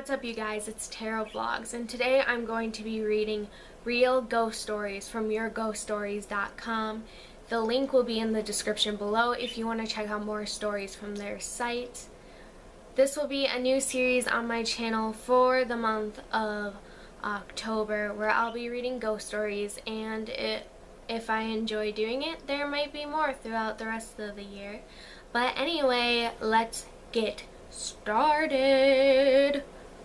what's up you guys? It's Tara Vlogs, and today I'm going to be reading real ghost stories from yourghoststories.com. The link will be in the description below if you want to check out more stories from their site. This will be a new series on my channel for the month of October where I'll be reading ghost stories, and if I enjoy doing it, there might be more throughout the rest of the year. But anyway, let's get started.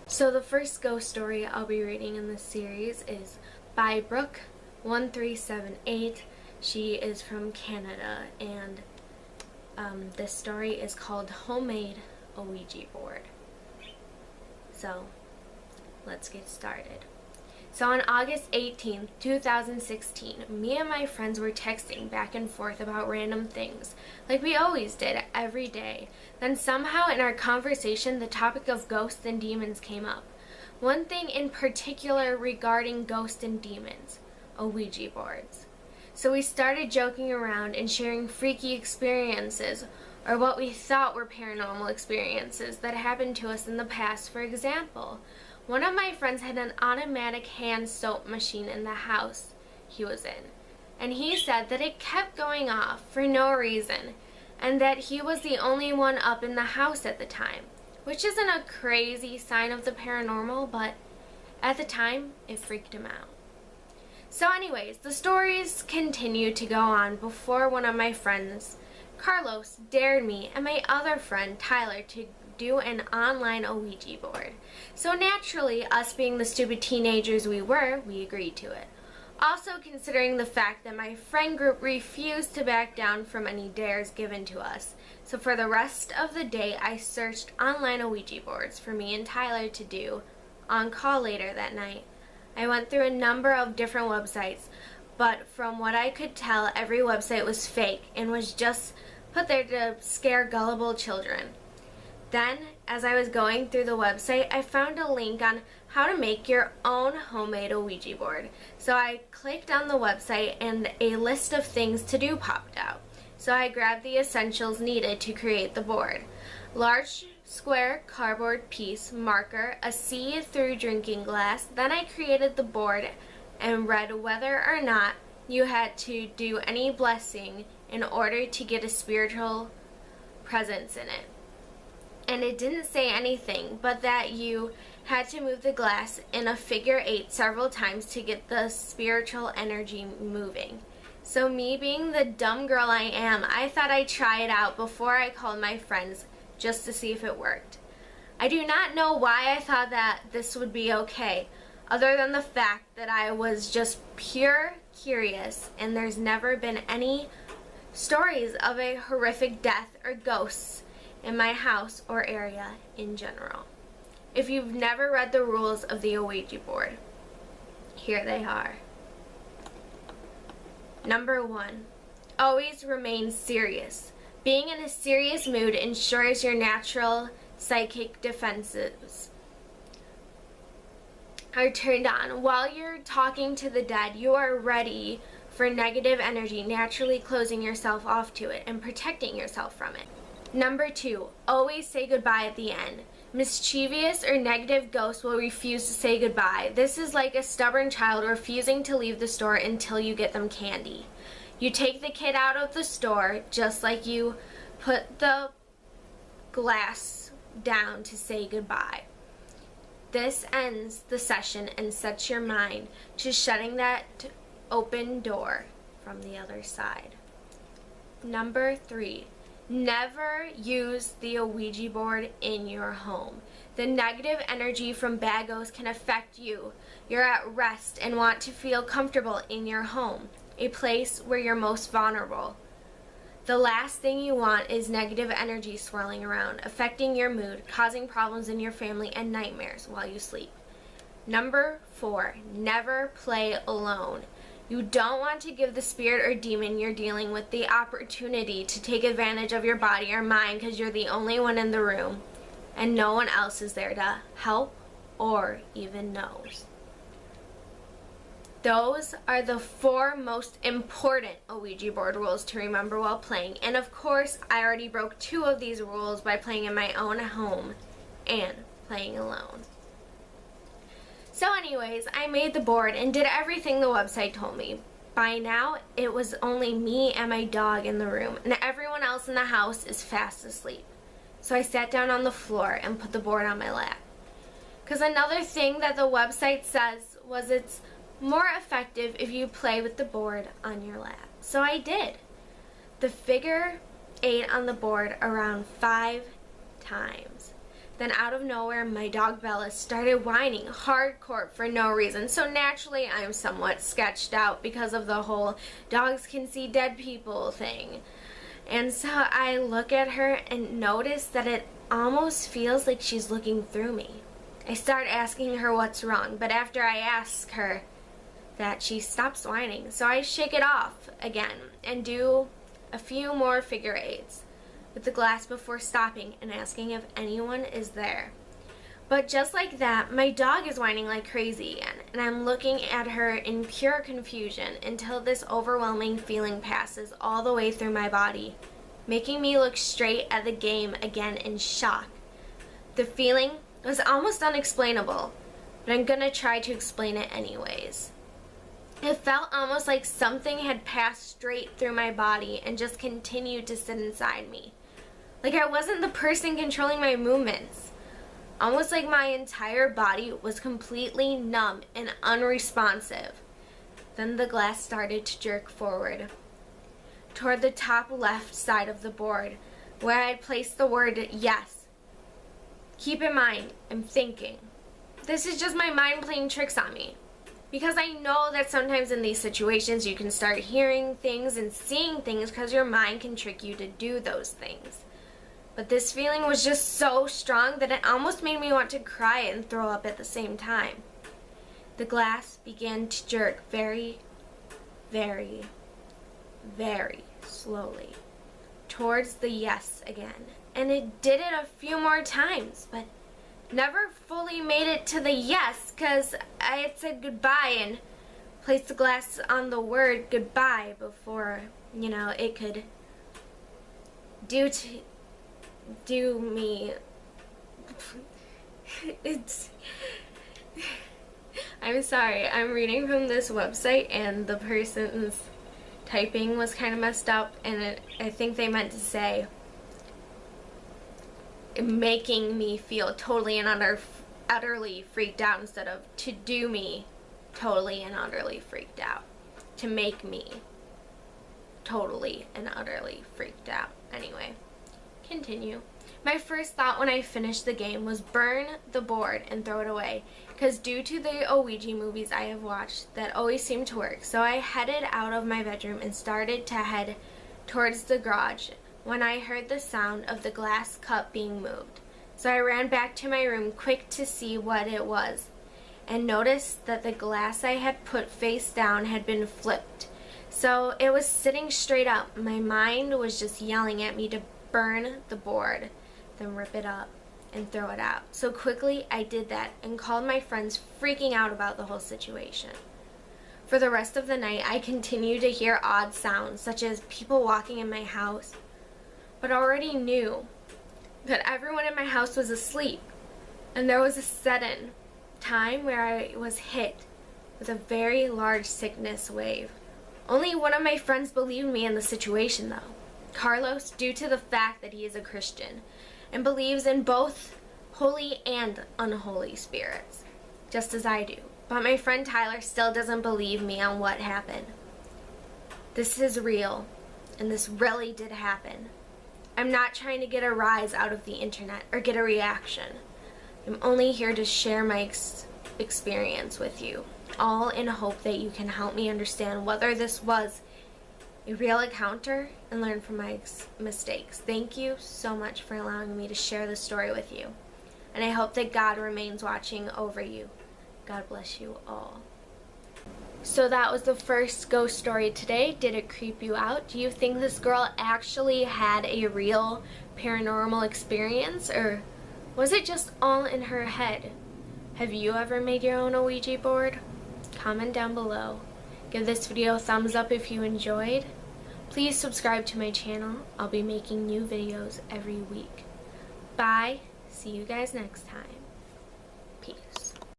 So the first ghost story I'll be reading in this series is by Brooke1378. She is from Canada, and this story is called Homemade Ouija Board. So let's get started. So on August 18th, 2016, me and my friends were texting back and forth about random things, like we always did every day. Then somehow in our conversation, the topic of ghosts and demons came up. One thing in particular regarding ghosts and demons: Ouija boards. So we started joking around and sharing freaky experiences, or what we thought were paranormal experiences that happened to us in the past. For example, one of my friends had an automatic hand soap machine in the house he was in, and he said that it kept going off for no reason, and that he was the only one up in the house at the time, which isn't a crazy sign of the paranormal, but at the time, it freaked him out. So anyways, the stories continued to go on before one of my friends, Carlos, dared me and my other friend, Tyler, to do an online Ouija board. So naturally, us being the stupid teenagers we were, we agreed to it. Also considering the fact that my friend group refused to back down from any dares given to us. So for the rest of the day, I searched online Ouija boards for me and Tyler to do on call later that night. I went through a number of different websites, but from what I could tell, every website was fake and was just put there to scare gullible children. Then, as I was going through the website, I found a link on how to make your own homemade Ouija board. So I clicked on the website and a list of things to do popped out. So I grabbed the essentials needed to create the board: large square cardboard piece, marker, a see-through drinking glass. Then I created the board and read whether or not you had to do any blessing in order to get a spiritual presence in it. And it didn't say anything but that you had to move the glass in a figure 8 several times to get the spiritual energy moving. So me being the dumb girl I am, I thought I'd try it out before I called my friends just to see if it worked. I do not know why I thought that this would be okay, other than the fact that I was just pure curious, and there's never been any stories of a horrific death or ghosts in my house or area in general. If you've never read the rules of the Ouija board, here they are. Number 1, always remain serious. Being in a serious mood ensures your natural psychic defenses are turned on. While you're talking to the dead, you are ready for negative energy, naturally closing yourself off to it and protecting yourself from it. Number 2, always say goodbye at the end. Mischievous or negative ghosts will refuse to say goodbye. This is like a stubborn child refusing to leave the store until you get them candy. You take the kid out of the store just like you put the glass down to say goodbye. This ends the session and sets your mind to shutting that open door from the other side. Number 3, never use the Ouija board in your home. The negative energy from bad ghosts can affect you. You're at rest and want to feel comfortable in your home, a place where you're most vulnerable. The last thing you want is negative energy swirling around, affecting your mood, causing problems in your family, and nightmares while you sleep. Number 4, never play alone. You don't want to give the spirit or demon you're dealing with the opportunity to take advantage of your body or mind because you're the only one in the room and no one else is there to help or even knows. Those are the 4 most important Ouija board rules to remember while playing. And of course, I already broke 2 of these rules by playing in my own home and playing alone. So anyways, I made the board and did everything the website told me. By now, it was only me and my dog in the room, and everyone else in the house is fast asleep. So I sat down on the floor and put the board on my lap. Because another thing that the website says was it's more effective if you play with the board on your lap. So I did. The figure 8 on the board around 5 times. Then out of nowhere, my dog Bella started whining hardcore for no reason. So naturally, I'm somewhat sketched out because of the whole dogs can see dead people thing. And so I look at her and notice that it almost feels like she's looking through me. I start asking her what's wrong, but after I ask her that, she stops whining. So I shake it off again and do a few more figure 8s with the glass before stopping and asking if anyone is there. But just like that, my dog is whining like crazy again, and I'm looking at her in pure confusion until this overwhelming feeling passes all the way through my body, making me look straight at the game again in shock. The feeling was almost unexplainable, but I'm gonna try to explain it anyways. It felt almost like something had passed straight through my body and just continued to sit inside me. Like I wasn't the person controlling my movements. Almost like my entire body was completely numb and unresponsive. Then the glass started to jerk forward toward the top left side of the board where I had placed the word yes. Keep in mind, I'm thinking. This is just my mind playing tricks on me. Because I know that sometimes in these situations you can start hearing things and seeing things because your mind can trick you to do those things. But this feeling was just so strong that it almost made me want to cry and throw up at the same time. The glass began to jerk very, very, very slowly towards the yes again. And it did it a few more times, but never fully made it to the yes because I had said goodbye and placed the glass on the word goodbye before, it could do me. I'm sorry, I'm reading from this website and the person's typing was kind of messed up, and I think they meant to say making me feel totally and utterly freaked out instead of to do me totally and utterly freaked out. To make me totally and utterly freaked out. Anyway, continue. My first thought when I finished the game was burn the board and throw it away, because due to the Ouija movies I have watched, that always seemed to work. So I headed out of my bedroom and started to head towards the garage when I heard the sound of the glass cup being moved. So I ran back to my room quick to see what it was, and noticed that the glass I had put face down had been flipped. So it was sitting straight up. My mind was just yelling at me to burn the board, then rip it up and throw it out. So quickly I did that and called my friends, freaking out about the whole situation. For the rest of the night, I continued to hear odd sounds, such as people walking in my house, but already knew that everyone in my house was asleep, and there was a sudden time where I was hit with a very large sickness wave. Only one of my friends believed me in the situation though, Carlos, due to the fact that he is a Christian and believes in both holy and unholy spirits, just as I do. But my friend Tyler still doesn't believe me on what happened. This is real, and this really did happen. I'm not trying to get a rise out of the internet or get a reaction. I'm only here to share my experience with you, all in hope that you can help me understand whether this was a real encounter and learn from my mistakes. Thank you so much for allowing me to share this story with you, and I hope that God remains watching over you. God bless you all. So that was the first ghost story today. Did it creep you out? Do you think this girl actually had a real paranormal experience, or was it just all in her head? Have you ever made your own Ouija board? Comment down below. Give this video a thumbs up if you enjoyed. Please subscribe to my channel. I'll be making new videos every week. Bye. See you guys next time.